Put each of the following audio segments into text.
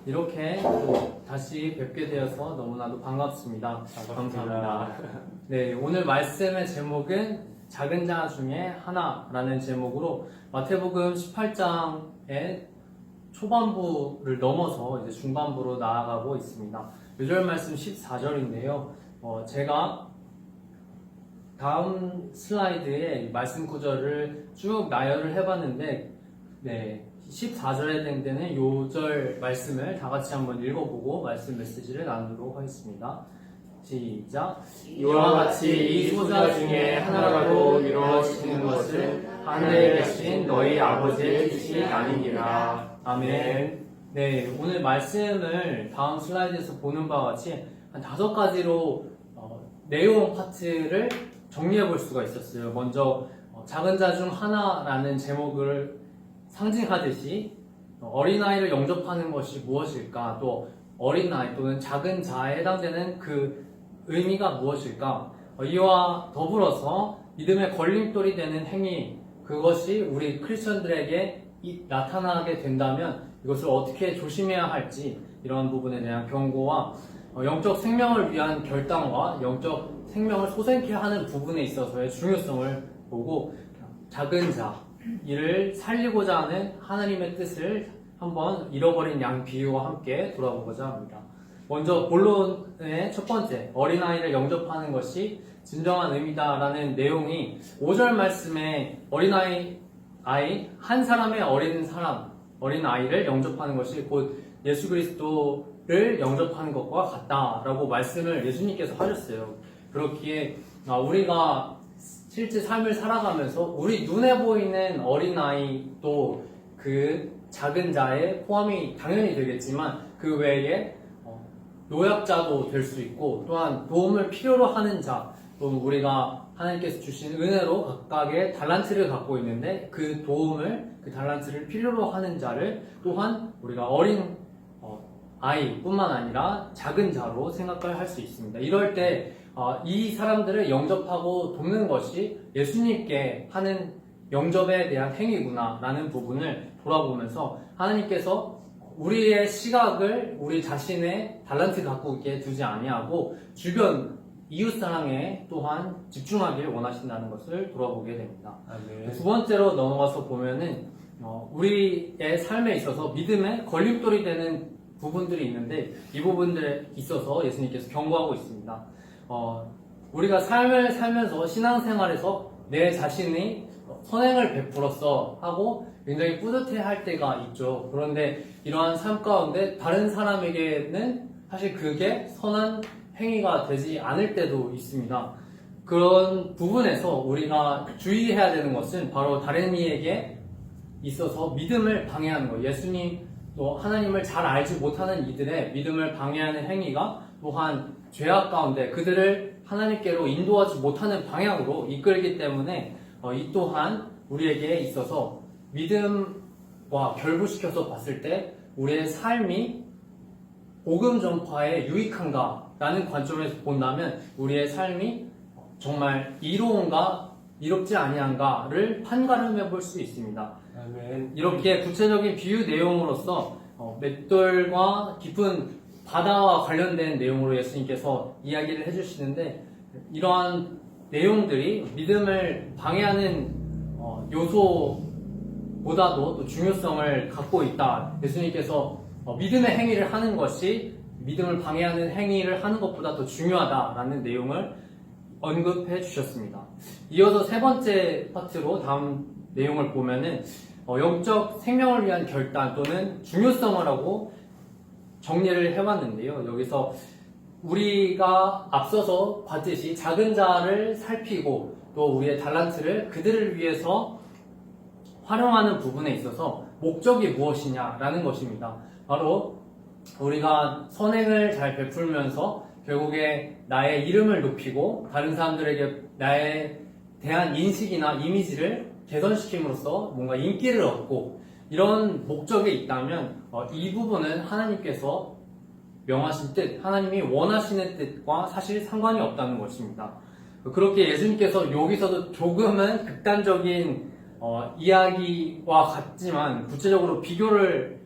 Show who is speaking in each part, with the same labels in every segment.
Speaker 1: 이렇게 또 다시 뵙게 되어서 너무나도 반갑습니다. 감사합니다. 네, 오늘 말씀의 제목은 작은 자 중에 하나라는 제목으로 마태복음 18장의 초반부를 넘어서 이제 중반부로 나아가고 있습니다. 요절 말씀 14절인데요. 제가 다음 슬라이드에 말씀 구절을 쭉 나열을 해봤는데, 네, 14절에 해당되는 요절 말씀을 다 같이 한번 읽어보고 말씀 메시지를 나누도록 하겠습니다. 시작.
Speaker 2: 이와 같이 이 소자 중에 하나라도 이루어지는 것은 하늘에 계신 너희 아버지의 뜻이 아니니라.
Speaker 1: 아멘. 네, 오늘 말씀을 다음 슬라이드에서 보는 바와 같이 한 5가지로 내용 파트를 정리해 볼 수가 있었어요. 먼저 작은 자 중 하나라는 제목을 상징하듯이 어린아이를 영접하는 것이 무엇일까, 또 어린아이 또는 작은 자에 해당되는 그 의미가 무엇일까, 이와 더불어서 믿음의 걸림돌이 되는 행위, 그것이 우리 크리스천들에게 나타나게 된다면 이것을 어떻게 조심해야 할지, 이러한 부분에 대한 경고와 영적 생명을 위한 결단과 영적 생명을 소생케 하는 부분에 있어서의 중요성을 보고, 작은 자, 이를 살리고자 하는 하나님의 뜻을 한번 잃어버린 양 비유와 함께 돌아보고자 합니다. 먼저 본론의 첫 번째, 어린아이를 영접하는 것이 진정한 의미다라는 내용이 5절 말씀에 어린아이 한 사람의 어린아이를 영접하는 것이 곧 예수 그리스도를 영접하는 것과 같다라고 말씀을 예수님께서 하셨어요. 그렇기에 우리가 실제 삶을 살아가면서 우리 눈에 보이는 어린아이도 그 작은 자에 포함이 당연히 되겠지만, 그 외에 노약자도 될 수 있고, 또한 도움을 필요로 하는 자, 또는 우리가 하나님께서 주신 은혜로 각각의 달란트를 갖고 있는데 그 달란트를 필요로 하는 자를 또한 우리가 어린 아이뿐만 아니라 작은 자로 생각을 할 수 있습니다. 이럴 때 이 사람들을 영접하고 돕는 것이 예수님께 하는 영접에 대한 행위구나 라는 부분을 돌아보면서, 하나님께서 우리의 시각을 우리 자신의 달란트 갖고 있게 두지 아니하고 주변 이웃사랑에 또한 집중하길 원하신다는 것을 돌아보게 됩니다. 두 번째로 넘어가서 보면은 우리의 삶에 있어서 믿음에 걸림돌이 되는 부분들이 있는데, 이 부분들에 있어서 예수님께서 경고하고 있습니다. 우리가 삶을 살면서 신앙생활에서 내 자신이 선행을 베풀었어 하고 굉장히 뿌듯해할 때가 있죠. 그런데 이러한 삶 가운데 다른 사람에게는 사실 그게 선한 행위가 되지 않을 때도 있습니다. 그런 부분에서 우리가 주의해야 되는 것은 바로 다른 이에게 있어서 믿음을 방해하는 것, 예수님 또 하나님을 잘 알지 못하는 이들의 믿음을 방해하는 행위가 또한 죄악 가운데 그들을 하나님께로 인도하지 못하는 방향으로 이끌기 때문에 이 또한 우리에게 있어서 믿음과 결부시켜서 봤을 때 우리의 삶이 복음 전파에 유익한가 라는 관점에서 본다면 우리의 삶이 정말 이로운가 이롭지 아니한가를 판가름해 볼 수 있습니다.
Speaker 2: 아멘.
Speaker 1: 이렇게 구체적인 비유 내용으로서 맷돌과 깊은 바다와 관련된 내용으로 예수님께서 이야기를 해주시는데, 이러한 내용들이 믿음을 방해하는 요소보다도 또 중요성을 갖고 있다. 예수님께서 믿음의 행위를 하는 것이 믿음을 방해하는 행위를 하는 것보다 더 중요하다라는 내용을 언급해 주셨습니다. 이어서 세 번째 파트로 다음 내용을 보면은 영적 생명을 위한 결단 또는 중요성을 하고 정리를 해봤는데요. 여기서 우리가 앞서서 봤듯이 작은 자를 살피고 또 우리의 달란트를 그들을 위해서 활용하는 부분에 있어서 목적이 무엇이냐라는 것입니다. 바로 우리가 선행을 잘 베풀면서 결국에 나의 이름을 높이고 다른 사람들에게 나에 대한 인식이나 이미지를 개선시킴으로써 뭔가 인기를 얻고, 이런 목적이 있다면 이 부분은 하나님께서 명하신 뜻, 하나님이 원하시는 뜻과 사실 상관이 없다는 것입니다. 그렇게 예수님께서 여기서도 조금은 극단적인 이야기와 같지만 구체적으로 비교를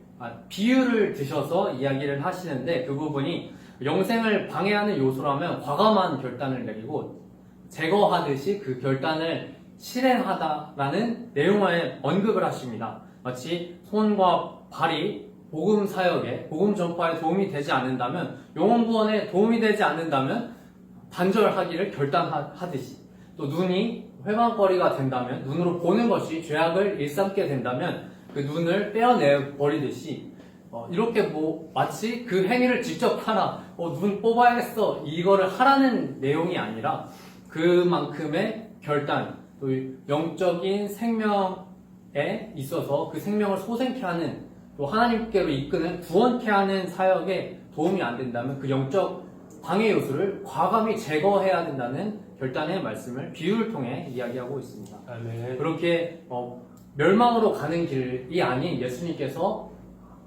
Speaker 1: 비유를 드셔서 이야기를 하시는데 그 부분이 영생을 방해하는 요소라면 과감한 결단을 내리고 제거하듯이 그 결단을 실행하다라는 내용을 언급을 하십니다. 마치 손과 발이 복음 사역에, 복음 전파에 도움이 되지 않는다면, 영혼 구원에 도움이 되지 않는다면 단절하기를 결단하듯이, 또 눈이 회방거리가 된다면, 눈으로 보는 것이 죄악을 일삼게 된다면 그 눈을 떼어내 버리듯이 이렇게 마치 그 행위를 직접 하라, 눈 뽑아야겠어, 이거를 하라는 내용이 아니라 그만큼의 결단, 또 영적인 생명에 있어서 그 생명을 소생케 하는, 또 하나님께로 이끄는, 구원케 하는 사역에 도움이 안 된다면 그 영적 방해 요소를 과감히 제거해야 된다는 결단의 말씀을 비유를 통해 이야기하고 있습니다.
Speaker 2: 아멘.
Speaker 1: 그렇게 멸망으로 가는 길이 아닌 예수님께서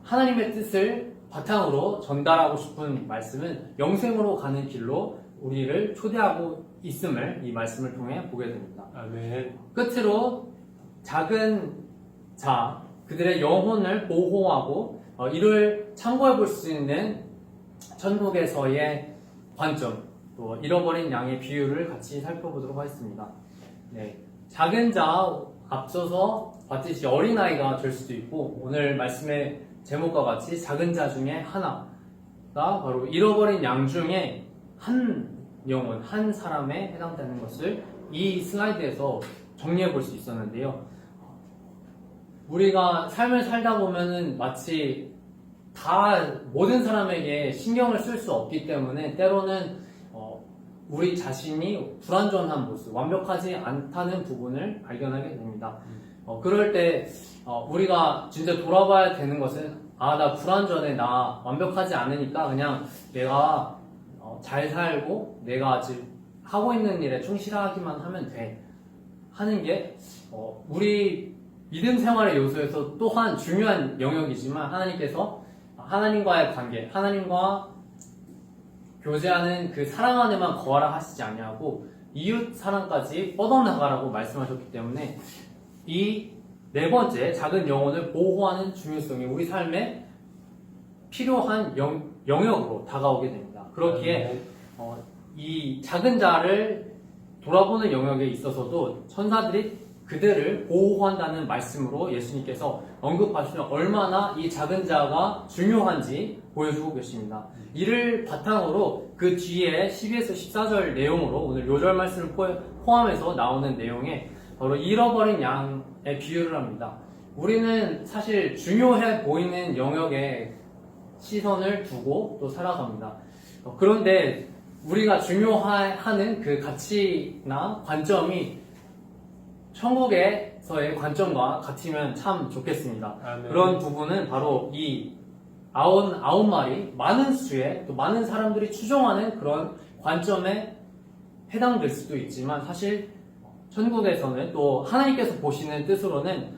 Speaker 1: 하나님의 뜻을 바탕으로 전달하고 싶은 말씀은 영생으로 가는 길로 우리를 초대하고 있음을 이 말씀을 통해 보게 됩니다.
Speaker 2: 아멘.
Speaker 1: 끝으로 작은 자, 그들의 영혼을 보호하고 이를 참고해 볼 수 있는 천국에서의 관점, 또 잃어버린 양의 비유를 같이 살펴보도록 하겠습니다. 네, 작은 자, 앞서서 봤듯이 어린아이가 될 수도 있고, 오늘 말씀의 제목과 같이 작은 자 중에 하나가 바로 잃어버린 양 중에 한 영혼, 한 사람에 해당되는 것을 이 슬라이드에서 정리해 볼 수 있었는데요. 우리가 삶을 살다 보면은 마치 모든 사람에게 신경을 쓸 수 없기 때문에 때로는 우리 자신이 불완전한 모습, 완벽하지 않다는 부분을 발견하게 됩니다. 그럴 때 우리가 진짜 돌아봐야 되는 것은 나 불완전해, 나 완벽하지 않으니까 그냥 내가 잘 살고 내가 지금 하고 있는 일에 충실하기만 하면 돼 하는 게 우리 믿음 생활의 요소에서 또한 중요한 영역이지만, 하나님께서 하나님과의 관계, 하나님과 교제하는 그 사랑 안에만 거하라 하시지 아니하고 이웃 사랑까지 뻗어나가라고 말씀하셨기 때문에 이 네 번째 작은 영혼을 보호하는 중요성이 우리 삶에 필요한 영역으로 다가오게 됩니다. 그렇기에 이 작은 자를 돌아보는 영역에 있어서도 천사들이 그들을 보호한다는 말씀으로 예수님께서 언급하시면 얼마나 이 작은 자가 중요한지 보여주고 계십니다. 이를 바탕으로 그 뒤에 12에서 14절 내용으로 오늘 요절 말씀을 포함해서 나오는 내용에 바로 잃어버린 양의 비유를 합니다. 우리는 사실 중요해 보이는 영역에 시선을 두고 또 살아갑니다. 그런데 우리가 중요하는 그 가치나 관점이 천국에서의 관점과 같으면 참 좋겠습니다.
Speaker 2: 아멘.
Speaker 1: 그런 부분은 바로 이 아홉 마리, 많은 수의, 또 많은 사람들이 추종하는 그런 관점에 해당될 수도 있지만, 사실 천국에서는 또 하나님께서 보시는 뜻으로는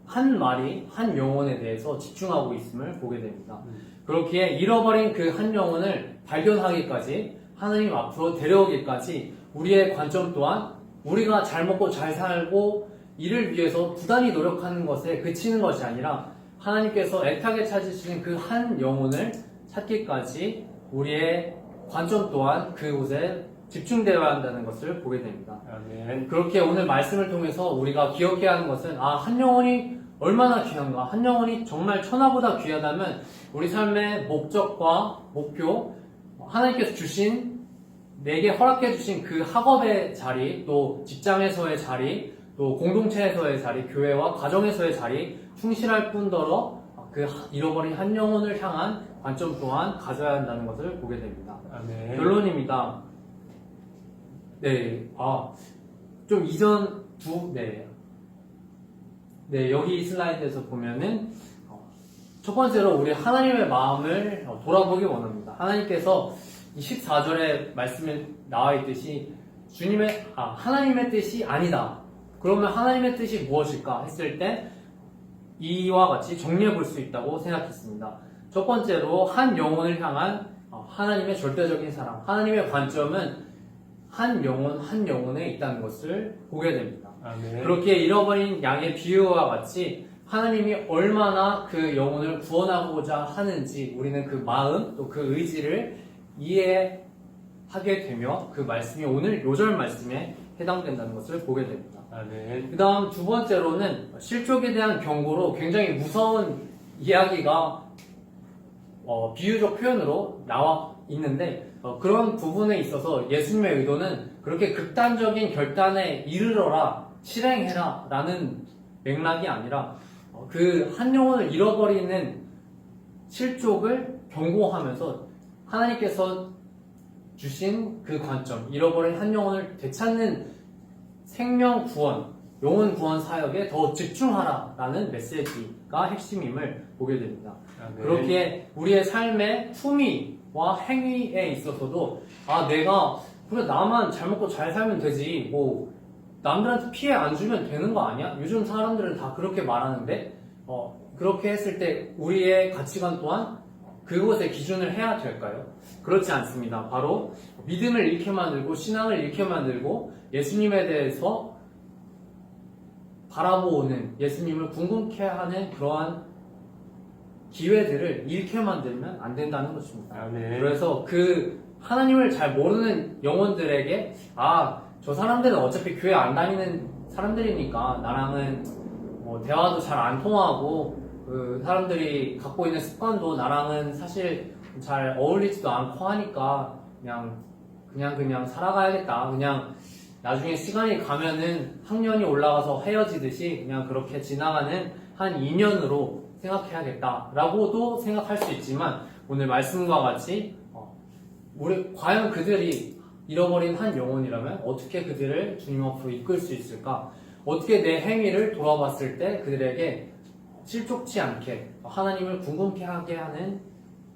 Speaker 1: 한 마리, 한 영혼에 대해서 집중하고 있음을 보게 됩니다. 그렇기에 잃어버린 그 한 영혼을 발견하기까지, 하나님 앞으로 데려오기까지 우리의 관점 또한 우리가 잘 먹고 잘 살고 이를 위해서 부단히 노력하는 것에 그치는 것이 아니라 하나님께서 애타게 찾으시는 그 한 영혼을 찾기까지 우리의 관점 또한 그곳에 집중되어야 한다는 것을 보게 됩니다.
Speaker 2: 아멘.
Speaker 1: 그렇게 오늘 말씀을 통해서 우리가 기억해야 하는 것은 한 영혼이 얼마나 귀한가, 한 영혼이 정말 천하보다 귀하다면 우리 삶의 목적과 목표, 하나님께서 주신, 내게 허락해 주신 그 학업의 자리, 또 직장에서의 자리, 또 공동체에서의 자리, 교회와 가정에서의 자리 충실할 뿐더러 그 잃어버린 한 영혼을 향한 관점 또한 가져야 한다는 것을 보게 됩니다.
Speaker 2: 아멘.
Speaker 1: 결론입니다. 네, 좀 이전 여기 슬라이드에서 보면은 첫 번째로 우리 하나님의 마음을 돌아보기 원합니다. 하나님께서 14절에 말씀에 나와 있듯이 하나님의 뜻이 아니다. 그러면 하나님의 뜻이 무엇일까 했을 때 이와 같이 정리해 볼 수 있다고 생각했습니다. 첫 번째로 한 영혼을 향한 하나님의 절대적인 사랑, 하나님의 관점은 한 영혼 한 영혼에 있다는 것을 보게 됩니다.
Speaker 2: 아멘.
Speaker 1: 그렇게 잃어버린 양의 비유와 같이 하나님이 얼마나 그 영혼을 구원하고자 하는지 우리는 그 마음 또 그 의지를 이해하게 되며 그 말씀이 오늘 요절 말씀에 해당된다는 것을 보게 됩니다.
Speaker 2: 아멘.
Speaker 1: 그 다음 두 번째로는 실족에 대한 경고로 굉장히 무서운 이야기가 비유적 표현으로 나와 있는데 그런 부분에 있어서 예수님의 의도는 그렇게 극단적인 결단에 이르러라 실행해라 라는 맥락이 아니라 그 한 영혼을 잃어버리는 실족을 경고하면서 하나님께서 주신 그 관점, 잃어버린 한 영혼을 되찾는 생명 구원, 영혼 구원 사역에 더 집중하라 라는 메시지가 핵심임을 보게 됩니다.
Speaker 2: 아멘.
Speaker 1: 그렇게 우리의 삶의 품위와 행위에 있어서도 내가 그래 나만 잘 먹고 잘 살면 되지 뭐 남들한테 피해 안 주면 되는 거 아니야? 요즘 사람들은 다 그렇게 말하는데 그렇게 했을 때 우리의 가치관 또한 그것의 기준을 해야 될까요? 그렇지 않습니다. 바로 믿음을 잃게 만들고 신앙을 잃게 만들고 예수님에 대해서 바라보는 예수님을 궁금케 하는 그러한 기회들을 잃게 만들면 안 된다는 것입니다.
Speaker 2: 아멘.
Speaker 1: 그래서 그 하나님을 잘 모르는 영혼들에게 저 사람들은 어차피 교회 안 다니는 사람들이니까 나랑은 대화도 잘 안 통하고 그 사람들이 갖고 있는 습관도 나랑은 사실 잘 어울리지도 않고 하니까 그냥 살아가야겠다. 그냥 나중에 시간이 가면은 학년이 올라가서 헤어지듯이 그냥 그렇게 지나가는 한 2년으로 생각해야겠다라고도 생각할 수 있지만 오늘 말씀과 같이 과연 그들이 잃어버린 한 영혼이라면 어떻게 그들을 주님 앞으로 이끌 수 있을까? 어떻게 내 행위를 돌아봤을 때 그들에게 실족치 않게 하나님을 궁금케 하게 하는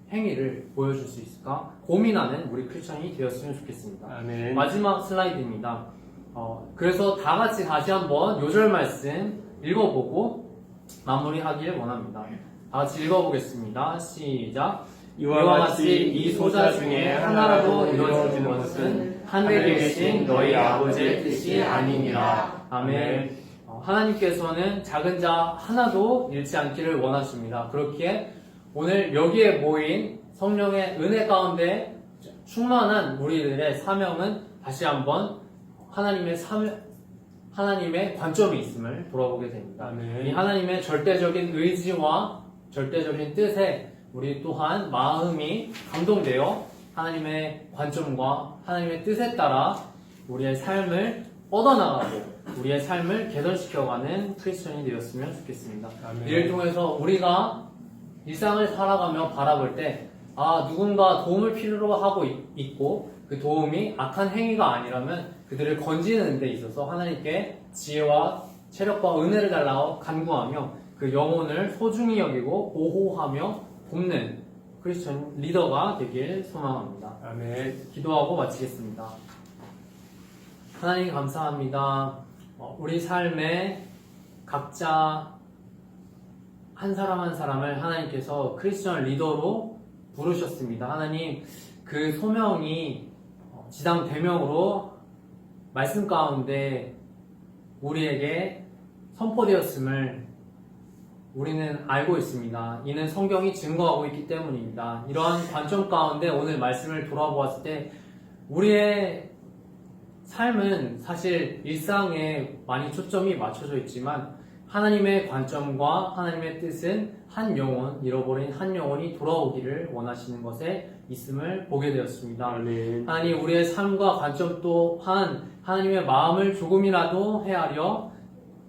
Speaker 1: 행위를 보여줄 수 있을까? 고민하는 우리 크리스천이 되었으면 좋겠습니다.
Speaker 2: 아멘.
Speaker 1: 마지막 슬라이드입니다. 그래서 다 같이 다시 한번 요절 말씀 읽어보고 마무리하길 원합니다. 다 같이 읽어보겠습니다. 시작. 이와 같이 이 소자 중에 하나라도 이루어지는 것은 하늘에 계신 너희 아버지의 뜻이 아니니라. 아멘. 하나님께서는 작은 자 하나도 잃지 않기를 원하십니다. 그렇기에 오늘 여기에 모인 성령의 은혜 가운데 충만한 우리들의 사명은 다시 한번 하나님의 관점이 있음을 돌아보게 됩니다.
Speaker 2: 아멘.
Speaker 1: 이 하나님의 절대적인 의지와 절대적인 뜻에 우리 또한 마음이 감동되어 하나님의 관점과 하나님의 뜻에 따라 우리의 삶을 뻗어나가고 우리의 삶을 개선시켜가는 크리스천이 되었으면 좋겠습니다.
Speaker 2: 아멘.
Speaker 1: 이를 통해서 우리가 일상을 살아가며 바라볼 때 누군가 도움을 필요로 하고 있고 그 도움이 악한 행위가 아니라면 그들을 건지는 데 있어서 하나님께 지혜와 체력과 은혜를 달라고 간구하며 그 영혼을 소중히 여기고 보호하며 돕는 크리스천 리더가 되길 소망합니다.
Speaker 2: 아멘.
Speaker 1: 기도하고 마치겠습니다. 하나님 감사합니다. 우리 삶에 각자 한 사람 한 사람을 하나님께서 크리스천 리더로 부르셨습니다. 하나님 그 소명이 지상 대명으로 말씀 가운데 우리에게 선포되었음을 우리는 알고 있습니다. 이는 성경이 증거하고 있기 때문입니다. 이러한 관점 가운데 오늘 말씀을 돌아보았을 때 우리의 삶은 사실 일상에 많이 초점이 맞춰져 있지만 하나님의 관점과 하나님의 뜻은 한 영혼, 잃어버린 한 영혼이 돌아오기를 원하시는 것에 있음을 보게 되었습니다.
Speaker 2: 아멘.
Speaker 1: 하나님 우리의 삶과 관점 또한 하나님의 마음을 조금이라도 헤아려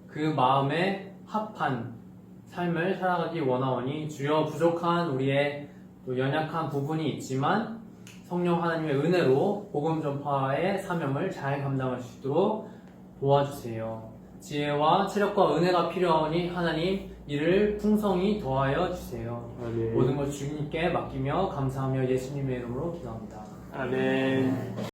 Speaker 1: 그 마음에 합한 삶을 살아가기 원하오니 주여 부족한 우리의 또 연약한 부분이 있지만 성령 하나님의 은혜로 복음 전파의 사명을 잘 감당할 수 있도록 도와주세요. 지혜와 체력과 은혜가 필요하오니 하나님 이를 풍성히 더하여 주세요.
Speaker 2: 아멘.
Speaker 1: 모든 것 주님께 맡기며 감사하며 예수님의 이름으로 기도합니다.
Speaker 2: 아멘.